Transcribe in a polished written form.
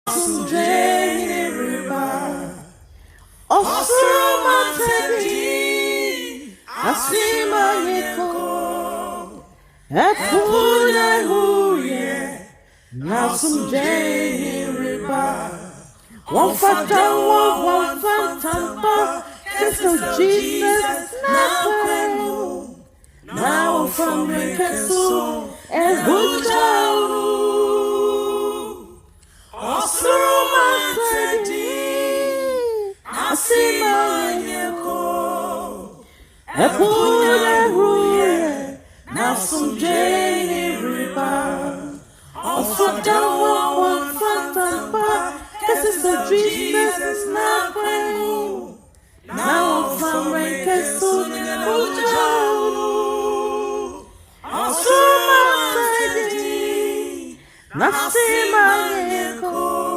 Sunday riba, osoro matadi, asima yeko, epuna huye, na Sunday riba, one fata, this is Jesus now from the castle and good child. Now some Jane riba, also down one front and back. This is the Jesus is not going. Now from the castle and good child. Also my Nasima yeko.